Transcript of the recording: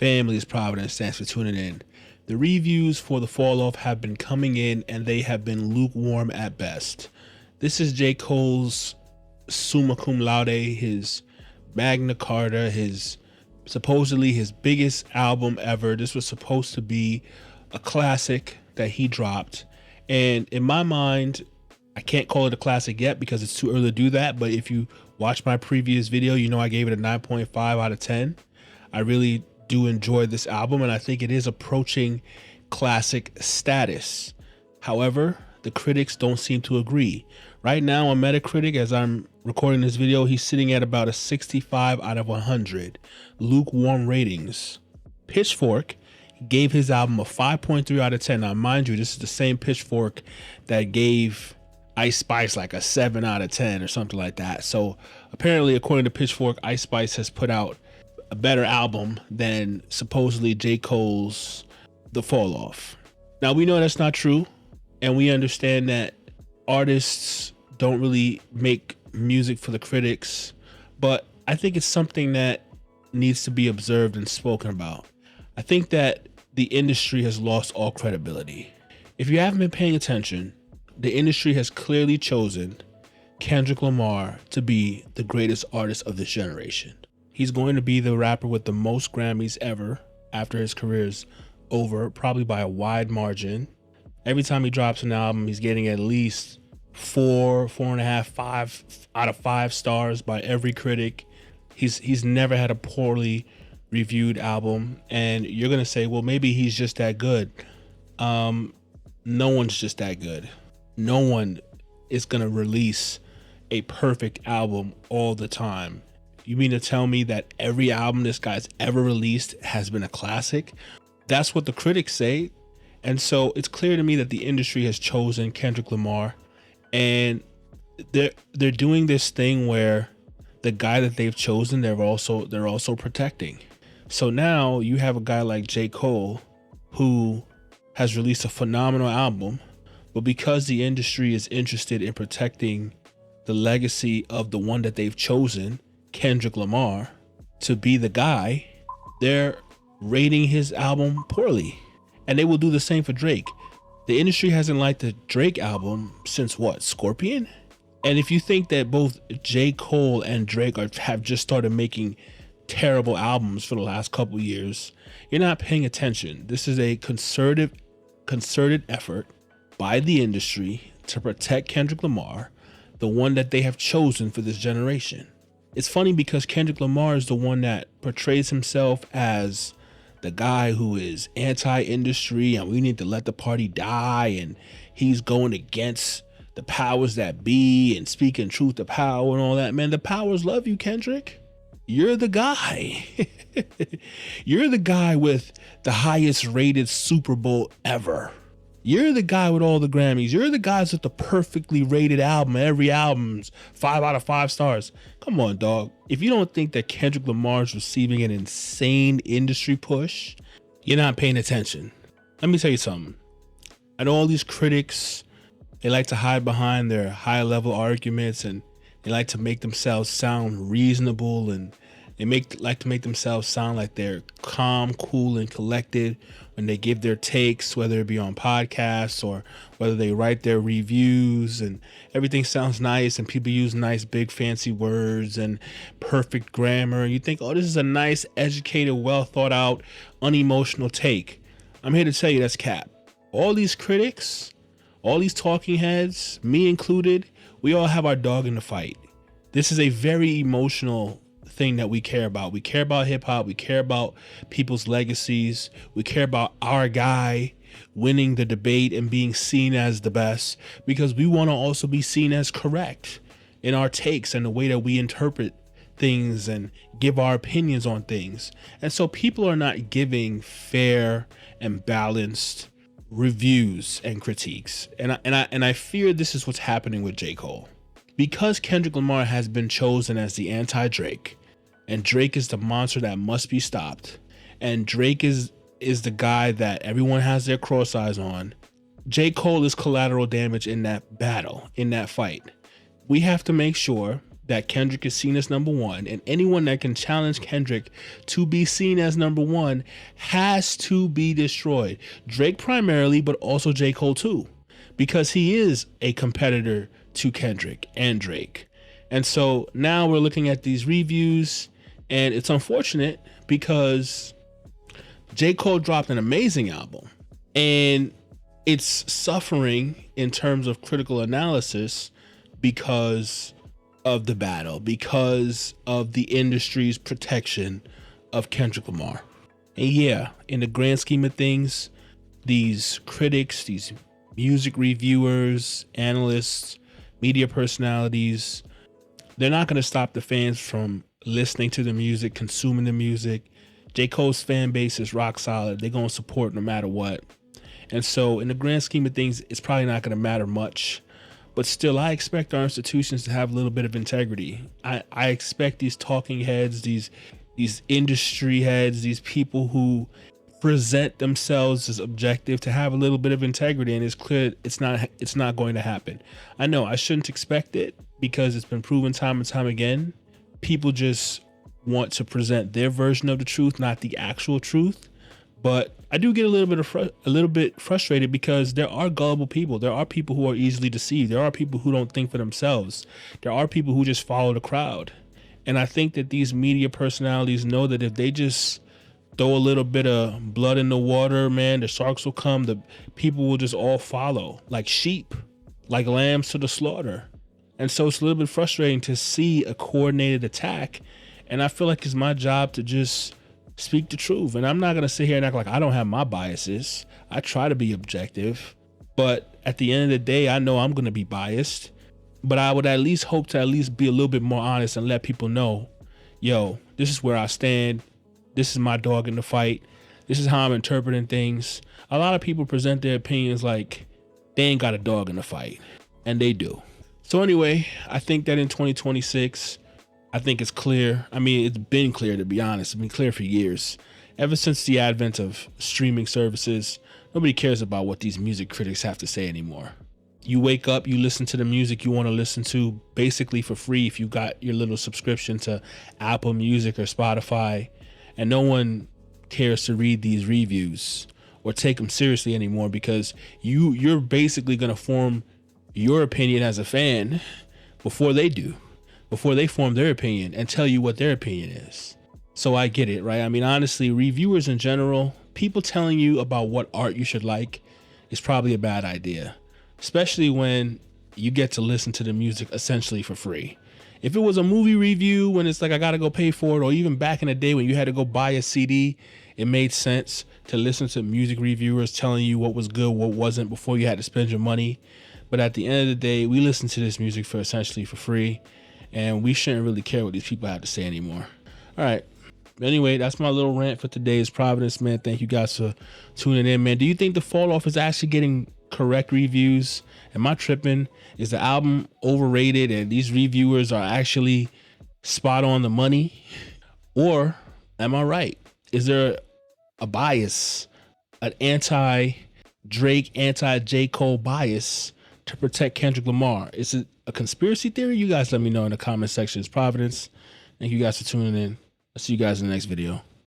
Families Providence, thanks for tuning in. The reviews for The Fall Off have been coming in and they have been lukewarm at best. This is J. Cole's summa cum laude, his Magna Carta, supposedly his biggest album ever. This was supposed to be a classic that he dropped. And in my mind, I can't call it a classic yet because it's too early to do that. But if you watch my previous video, you know I gave it a 9.5 out of 10. I really do enjoy this album and I think it is approaching classic status. However, the critics don't seem to agree. Right now on Metacritic, as I'm recording this video, he's sitting at about a 65 out of 100 lukewarm ratings. Pitchfork gave his album a 5.3 out of 10. Now, mind you, this is the same Pitchfork that gave Ice Spice like a 7 out of 10 or something like that. So apparently, according to Pitchfork, Ice Spice has put out a better album than supposedly J. Cole's The Fall Off. Now, we know that's not true, and we understand that artists don't really make music for the critics, but I think it's something that needs to be observed and spoken about. I think that the industry has lost all credibility. If you haven't been paying attention, the industry has clearly chosen Kendrick Lamar to be the greatest artist of this generation. He's going to be the rapper with the most Grammys ever after his career's over, probably by a wide margin. Every time he drops an album, he's getting at least 4.5, 5 out of 5 stars by every critic. He's never had a poorly reviewed album. And you're going to say, well, maybe he's just that good. No one's just that good. No one is going to release a perfect album all the time. You mean to tell me that every album this guy's ever released has been a classic? That's what the critics say. And so it's clear to me that the industry has chosen Kendrick Lamar, and they're doing this thing where the guy that they've chosen, they're also protecting. So now you have a guy like J. Cole who has released a phenomenal album, but because the industry is interested in protecting the legacy of the one that they've chosen, Kendrick Lamar, to be the guy, they're rating his album poorly. And they will do the same for Drake. The industry hasn't liked the Drake album since what, Scorpion? And if you think that both J. Cole and Drake have just started making terrible albums for the last couple years, you're not paying attention. This is a concerted effort by the industry to protect Kendrick Lamar, the one that they have chosen for this generation. It's funny because Kendrick Lamar is the one that portrays himself as the guy who is anti-industry and we need to let the party die, and he's going against the powers that be and speaking truth to power and all that. Man, the powers love you, Kendrick. You're the guy. You're the guy with the highest rated Super Bowl ever. You're the guy with all the Grammys. You're the guys with the perfectly rated album. Every album's 5 out of 5 stars. Come on, dog. If you don't think that Kendrick Lamar is receiving an insane industry push, you're not paying attention. Let me tell you something. I know all these critics, they like to hide behind their high level arguments and they like to make themselves sound reasonable, and they like to make themselves sound like they're calm, cool, and collected when they give their takes, whether it be on podcasts or whether they write their reviews, and everything sounds nice and people use nice, big, fancy words and perfect grammar. And you think, oh, this is a nice, educated, well thought out, unemotional take. I'm here to tell you that's cap. All these critics, all these talking heads, me included, we all have our dog in the fight. This is a very emotional thing that we care about. We care about hip hop. We care about people's legacies. We care about our guy winning the debate and being seen as the best, because we want to also be seen as correct in our takes and the way that we interpret things and give our opinions on things. And so people are not giving fair and balanced reviews and critiques. And I fear this is what's happening with J. Cole. Because Kendrick Lamar has been chosen as the anti-Drake, and Drake is the monster that must be stopped, and Drake is the guy that everyone has their cross eyes on, J. Cole is collateral damage in that battle, in that fight. We have to make sure that Kendrick is seen as number one, and anyone that can challenge Kendrick to be seen as number one has to be destroyed. Drake primarily, but also J. Cole too, because he is a competitor to Kendrick and Drake. And so now we're looking at these reviews, and it's unfortunate because J. Cole dropped an amazing album, and it's suffering in terms of critical analysis because of the battle, because of the industry's protection of Kendrick Lamar. And yeah, in the grand scheme of things, these critics, these music reviewers, analysts, media personalities, they're not going to stop the fans from listening to the music, consuming the music. J. Cole's fan base is rock solid. They're going to support no matter what. And so in the grand scheme of things, it's probably not going to matter much. But still, I expect our institutions to have a little bit of integrity. I expect these talking heads, these industry heads, these people who present themselves as objective to have a little bit of integrity. And it's clear it's not going to happen. I know I shouldn't expect it because it's been proven time and time again. People just want to present their version of the truth, not the actual truth. But I do get a little bit frustrated because there are gullible people. There are people who are easily deceived. There are people who don't think for themselves. There are people who just follow the crowd. And I think that these media personalities know that if they just throw a little bit of blood in the water, man, the sharks will come. The people will just all follow like sheep, like lambs to the slaughter. And so it's a little bit frustrating to see a coordinated attack. And I feel like it's my job to just speak the truth. And I'm not going to sit here and act like I don't have my biases. I try to be objective, but at the end of the day, I know I'm going to be biased, but I would at least hope to at least be a little bit more honest and let people know, yo, this is where I stand. This is my dog in the fight. This is how I'm interpreting things. A lot of people present their opinions like they ain't got a dog in the fight, and they do. So anyway, I think that in 2026, I think it's clear. I mean, it's been clear, to be honest. It's been clear for years. Ever since the advent of streaming services, nobody cares about what these music critics have to say anymore. You wake up, you listen to the music you want to listen to basically for free if you got your little subscription to Apple Music or Spotify, and no one cares to read these reviews or take them seriously anymore because you're basically going to form your opinion as a fan before they do. Before they form their opinion and tell you what their opinion is. So I get it, right? I mean, honestly, reviewers in general, people telling you about what art you should like is probably a bad idea, especially when you get to listen to the music essentially for free. If it was a movie review when it's like I gotta go pay for it, or even back in the day when you had to go buy a CD, it made sense to listen to music reviewers telling you what was good, what wasn't, before you had to spend your money. But at the end of the day, we listen to this music for essentially for free. And we shouldn't really care what these people have to say anymore. All right. Anyway, that's my little rant for today's Providence, man. Thank you guys for tuning in, man. Do you think the fall off is actually getting correct reviews? Am I tripping? Is the album overrated and these reviewers are actually spot on the money? Or am I right? Is there a bias, an anti-Drake, anti-J. Cole bias to protect Kendrick Lamar? Is it a conspiracy theory? You guys let me know in the comment section. It's Providence. Thank you guys for tuning in. I'll see you guys in the next video.